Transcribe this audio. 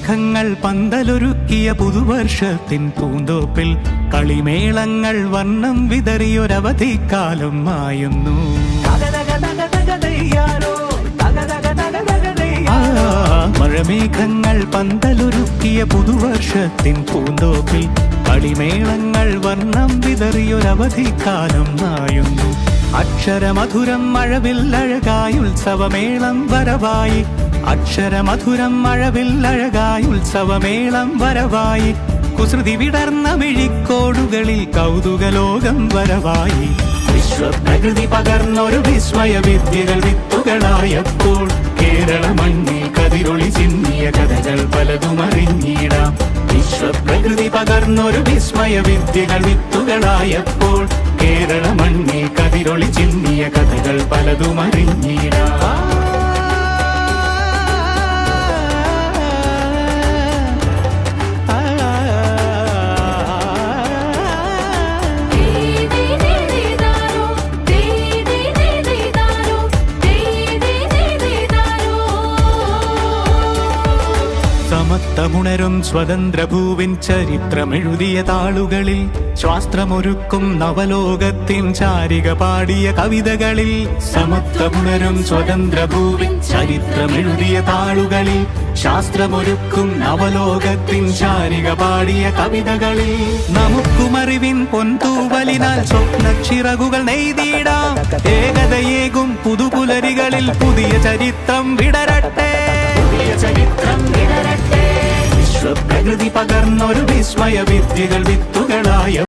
മഴമേഘങ്ങൾ പന്തലൊരുക്കിയ പുതുവർഷത്തിൻ പൂന്തോപ്പിൽ കളിമേളങ്ങൾ വർണ്ണം വിതറിയൊരവധിക്കാലം മായുന്നു. മഴമേഘങ്ങൾ പന്തലൊരുക്കിയ പുതുവർഷത്തിൻ പൂന്തോപ്പിൽ കളിമേളങ്ങൾ വർണ്ണം വിതറിയൊരവധിക്കാലം മായുന്നു. അക്ഷരമധുരം മഴവില്ലഴകായി ഉത്സവമേളം വരവായി, അക്ഷരമധുരം മഴവില്ലഴകായി ഉത്സവമേളം വരവായി, കുസൃതി വിടർന്ന മിഴിക്കോടുകളിൽ കൗതുകലോകം വരവായി. വിശ്വപ്രകൃതി പകർന്നൊരു വിസ്മയ വിദ്യകൾ വിത്തുകളായപ്പോൾ കേരള മണ്ണിൽ കതിരൊളി ചിന്നിയ കഥകൾ പലതും അറിഞ്ഞിടാം. വിശ്വപ്രകൃതി പകർന്നൊരു വിസ്മയ വിദ്യകൾ വിത്തുകളായപ്പോൾ കേരള മണ്ണിൽ കതിരൊളി ചിന്നിയ കഥകൾ പലതും അറിഞ്ഞിടാം. സമത്വമുണരും സ്വതന്ത്രഭൂവിൻ ചരിത്രമെഴുതിയ താളുകളിൽ, ശാസ്ത്രമൊരുക്കും നവലോകത്തിൻ ചാരിക പാടിയ കവിതകളിൽ. സമത്വമുണരും സ്വതന്ത്രഭൂവിൻ ചരിത്രമെഴുതിയ താളുകളിൽ, ശാസ്ത്രമൊരുക്കും നവലോകത്തിൻ ചാരിക പാടിയ കവിതകളിൽ. നമുക്കുമറിവിൻ പൊൻതൂവലിനാൽ സ്വപ്നച്ചിറകുകൾ നെയ്തിടാം. ഏകതയേകും പുതുപുലരികളിൽ പുതിയ ചരിത്രം വിടരട്ടെ, പുതിയ ചരിത്രം വിടരട്ടെ. വിശ്വപ്രകൃതി പകർന്നൊരു വിസ്മയ വിദ്യകൾ വിത്തുകളായ